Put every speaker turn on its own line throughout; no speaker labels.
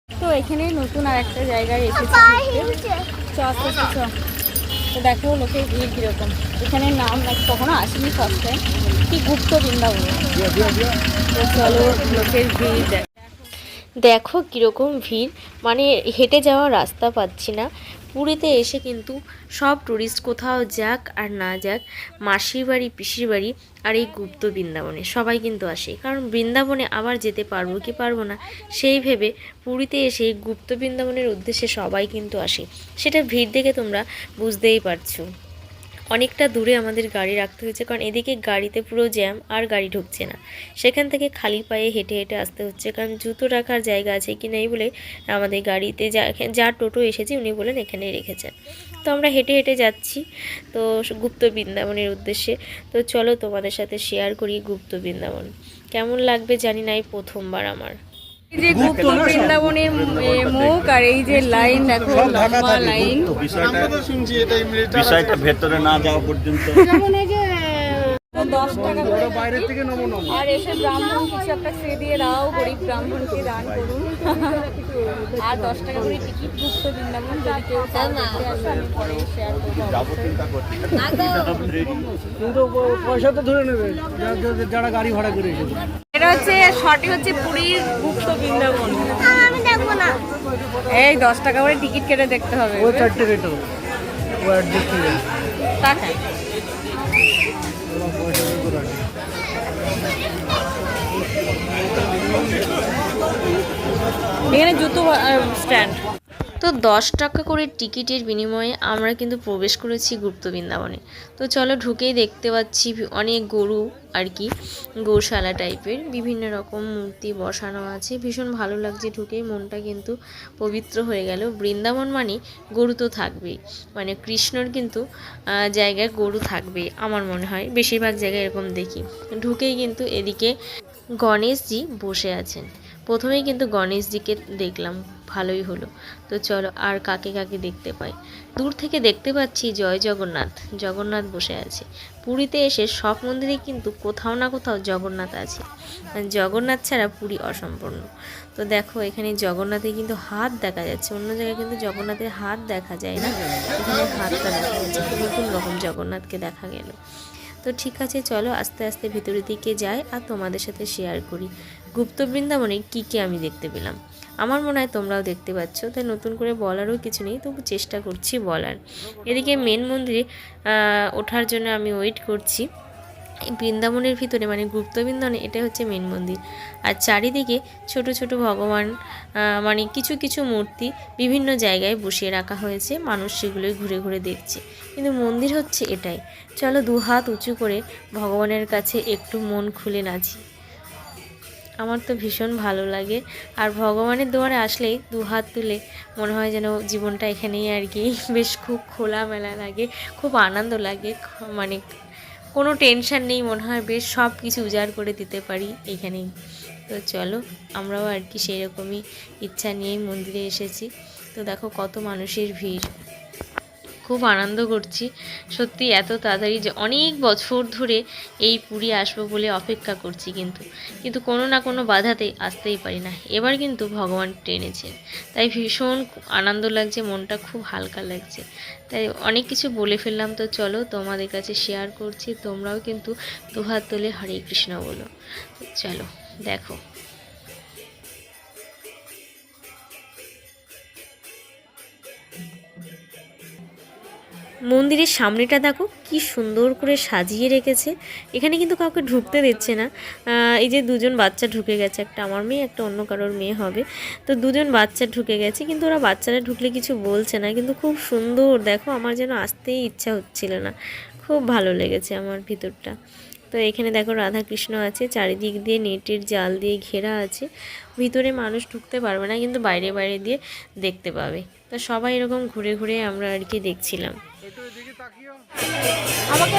তো এখানে নতুন আর একটা জায়গায় এসেছি তো দেখো লোকের ভিড় কীরকম। এখানে নাম নাকি কখনো আসেনি, ফার্স্ট টাইম। কি গুপ্ত বৃন্দাবন। তো চলো লোকের ভিড় দেখো কীরকম ভিড়, মানে হেঁটে যাওয়ার রাস্তা পাচ্ছি না। পুরীতে এসে কিন্তু সব টুরিস্ট কোথাও যাক আর না যাক, মাসির বাড়ি পিসির বাড়ি আর এই গুপ্ত বৃন্দাবনে সবাই কিন্তু আসে। কারণ বৃন্দাবনে আবার যেতে পারবো কি পারবো না সেই ভেবে পুরীতে এসে গুপ্ত বৃন্দাবনের উদ্দেশ্যে সবাই কিন্তু আসে। সেটা ভিড় দেখে তোমরা বুঝতেই পারছো। অনেকটা দূরে আমাদের গাড়ি রাখতে হয়েছে, কারণ এদিকে গাড়িতে পুরো জ্যাম আর গাড়ি ঢুকছে না। সেখান থেকে খালি পায়ে হেঁটে হেঁটে আসতে হচ্ছে, কারণ জুতো রাখার জায়গা আছে কি নেই বলে আমাদের গাড়িতে যা টোটো এসেছে উনি বলেন এখানেই রেখেছেন। তো আমরা হেঁটে হেঁটে যাচ্ছি তো গুপ্ত বৃন্দাবনের উদ্দেশ্যে। তো চলো তোমাদের সাথে শেয়ার করি গুপ্ত বৃন্দাবন কেমন লাগবে জানি না, এই প্রথমবার আমার। এই যে গুপ্ত বৃন্দাবনের মুখ আর এই যে লাইন দেখো, লম্বা লাইন।
বিষয়টা ভেতরে না যাওয়া পর্যন্ত
10 টাকা করে বাইরে থেকে নমো। আর এসে ব্রাহ্মণ কিছু একটা খেয়ে দিয়ে দাও, গরিব ব্রাহ্মণকে দান করুন। আর 10 টাকা করে টিকিট গুপ্ত বৃন্দাবন। যদি কেউ দেখতে আসে আমি পরে শেয়ার করবো।
কিন্তু পয়সা তো ধরে নেবে যারা গাড়ি ভাড়া করে এসেছে।
এটা হচ্ছে শর্টই হচ্ছে পুরীর গুপ্ত বৃন্দাবন। আমি দেখবো না, এই 10 টাকা করে টিকিট কেটে দেখতে হবে।
ওই চারটে রেটো ও অ্যাডজাস্ট করে
টাকা এখানে জুতো স্ট্যান্ড। তো 10 টাকা করে টিকিটের বিনিময়ে আমরা কিন্তু প্রবেশ করেছি গুপ্ত বৃন্দাবনে। তো চলো ঢুকেই দেখতে পাচ্ছি অনেক গরু আর কি, গৌশালা টাইপের বিভিন্ন রকম মূর্তি বসানো আছে। ভীষণ ভালো লাগছে ঢুকেই, মনটা কিন্তু পবিত্র হয়ে গেল। বৃন্দাবন মানে গরু তো থাকবেই, মানে কৃষ্ণর কিন্তু জায়গায় গরু থাকবে আমার মনে হয়, বেশিরভাগ জায়গায় এরকম দেখি। ঢুকেই কিন্তু এদিকে গণেশজি বসে আছেন। প্রথমেই কিন্তু গণেশজিকে দেখলাম, ভালোই হলো। তো চলো আর কাকে কাকে দেখতে পাই। দূর থেকে দেখতে পাচ্ছি জয় জগন্নাথ, জগন্নাথ বসে আছে। পুরীতে এসে সব মন্দিরে কিন্তু কোথাও না কোথাও জগন্নাথ আছে, জগন্নাথ ছাড়া পুরী অসম্পূর্ণ। তো দেখো এখানে জগন্নাথে কিন্তু হাত দেখা যাচ্ছে, অন্য জায়গায় কিন্তু জগন্নাথের হাত দেখা যায় না, এখানে হাতটা দেখা যাচ্ছে। নতুন রকম জগন্নাথকে দেখা গেল। তো ঠিক আছে চলো আস্তে আস্তে ভেতরের দিকে যাই আর তোমাদের সাথে শেয়ার করি গুপ্ত বৃন্দাবনে কী কী আমি দেখতে পেলাম। আমার মনে হয় তোমরাও দেখতে পাচ্ছ, তাই নতুন করে বলারও কিছু নেই, তবু চেষ্টা করছি বলার। এদিকে মেন মন্দিরে ওঠার জন্য আমি ওয়েট করছি। বৃন্দাবনের ভিতরে মানে গুপ্ত বৃন্দাবনে এটা হচ্ছে মেন মন্দির, আর চারিদিকে ছোট ছোট ভগবান মানে কিছু কিছু মূর্তি বিভিন্ন জায়গায় বসিয়ে রাখা হয়েছে, মানুষ সেগুলোই ঘুরে ঘুরে দেখছে। কিন্তু মন্দির হচ্ছে এটাই। চলো দু হাত উঁচু করে ভগবানের কাছে একটু মন খুলে নাচি। আমার তো ভীষণ ভালো লাগে, আর ভগবানের দুয়ারে আসলেই দু হাত তুলে মনে হয় যেন জীবনটা এখানেই আর কি, বেশ খুব খোলামেলা লাগে, খুব আনন্দ লাগে, মানে কোনো টেনশান নেই, মনে হয় বেশ সব কিছু উজাড় করে দিতে পারি এখানেই। তো চলো আমরাও আর কি সেই রকমই ইচ্ছা নিয়েই মন্দিরে এসেছি। তো দেখো কত মানুষের ভিড়, খুব আনন্দ করছি সত্যি। এত তাড়াতাড়ি যে অনেক বছর ধরে এই পুরী আসবো বলে অপেক্ষা করছি, কিন্তু কোনো না কোনো বাধাতে আসতেই পারি না। এবার কিন্তু ভগবান টেনেছেন, তাই ভীষণ আনন্দ লাগছে, মনটা খুব হালকা লাগছে। তাই অনেক কিছু বলে ফেললাম। তো চলো তোমাদের কাছে শেয়ার করছি, তোমরাও কিন্তু দুহাত তুলে হরে কৃষ্ণ বলো। চলো দেখো মন্দিরের সামনেটা দেখো কি সুন্দর করে সাজিয়ে রেখেছে। এখানে কিন্তু কাউকে ঢুকতে দিচ্ছে না। এই যে দুজন বাচ্চা ঢুকে গেছে, একটা আমার মেয়ে একটা অন্য কারোর মেয়ে হবে। তো দুজন বাচ্চা ঢুকে গেছে, কিন্তু ওরা বাচ্চারা ঢুকলে কিছু বলছে না, কিন্তু খুব সুন্দর দেখো, আমার যেন আসতেই ইচ্ছা হচ্ছিল না, খুব ভালো লেগেছে আমার ভিতরটা। তো এখানে দেখো রাধা কৃষ্ণ আছে, চারিদিক দিয়ে নেটের জাল দিয়ে ঘেরা আছে, ভিতরে মানুষ ঢুকতে পারবে না, কিন্তু বাইরে বাইরে দিয়ে দেখতে পাবে। তো সবাই এরকম ঘুরে ঘুরে আমরা আর কি দেখছিলাম। আমাকে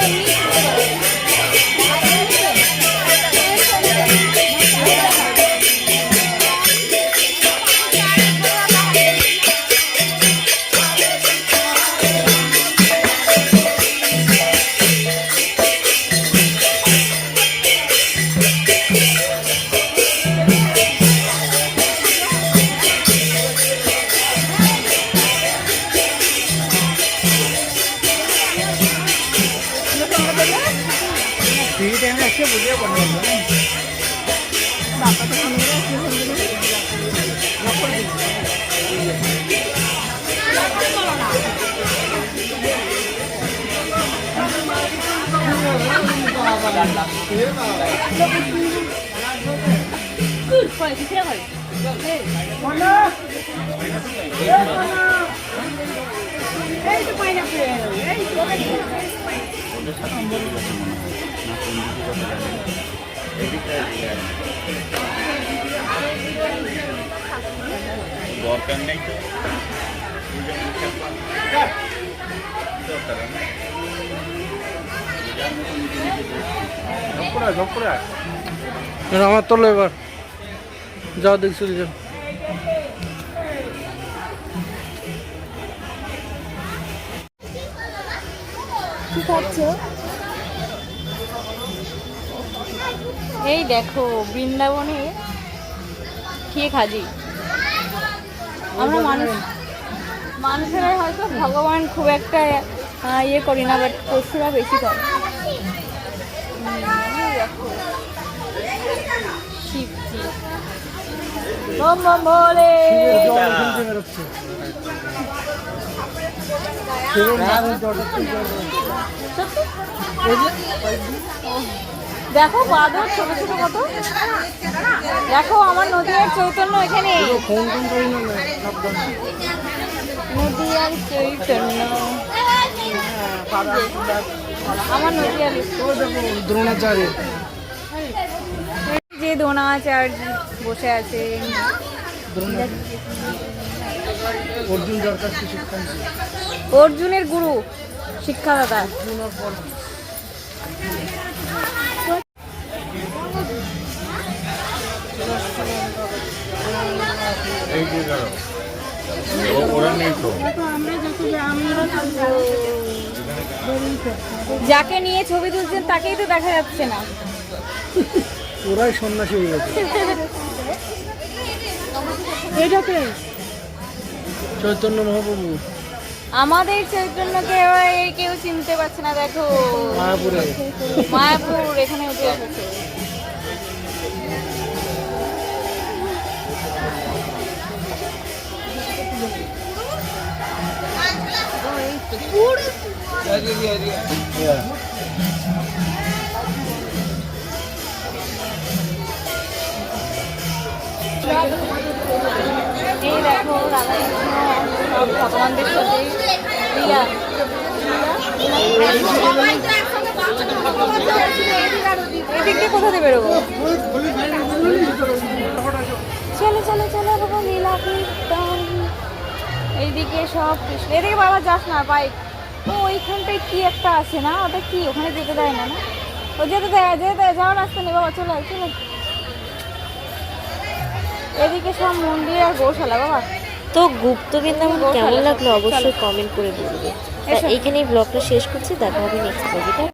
দরকার নেই তো
আমার তোলো এবার যাও দেখছি যাও।
এই দেখো বৃন্দাবনে খেয়ে খাজি। আমরা মানুষেরাই হয়তো ভগবান খুব একটা ইয়ে করি না, বাট পশুরা বেশি করে। শিবজি বম বম ভোলে। দেখো বাদর ছোট ছোট কত। দেখো আমার নদীয়ার চৈতন্য এখানে। নদীয়ার চৈতন্য আমার নদীয়ার
দ্রোণাচার্য
যে দ্রোণাচার্য বসে আছে।
অর্জুন যার কাছ থেকে শিক্ষা নিয়েছে।
অর্জুনের গুরু শিক্ষাদাতা।
এই যে ওরা নেই তো
যাকে নিয়ে ছবি তুলছেন তাকেই তো দেখা যাচ্ছে না।
ওরাই সন্ন্যাসী হয়ে গেছে।
এটাকে
চৈতন্য মহাপ্রভু
আমাদের চৈতন্যকে কেউ চিনতে পারছে না। দেখো
মায়াপুরে
মায়াপুর এখানে উঠে এসেছে। এই দেখো রাধাকৃষ্ণ সব ভগবানদের সাথে লীলা। এদিক দিয়ে কোথা দিয়ে বেরোবো? চলো চলো চলো বাবা লীলা কীর্তন। এইদিকে সব কৃষ্ণ। এদিকে বাবা যাস না বাইক। ও ওইখানটায় কি একটা আছে না, ওটা কি ওখানে যেতে দেয় না? না ও যেতে দেয় যাওয়ার রাস্তা নেই বাবা। চলে চলে এদিকে সব মন্দির আর গৌশালা বাবা।
তো গুপ্ত বৃন্দাবন কেমন লাগলো অবশ্যই কমেন্ট করে বলবে। এইখানেই ব্লগটা শেষ করছি, দেখা হবে নেক্সট ব্লগে।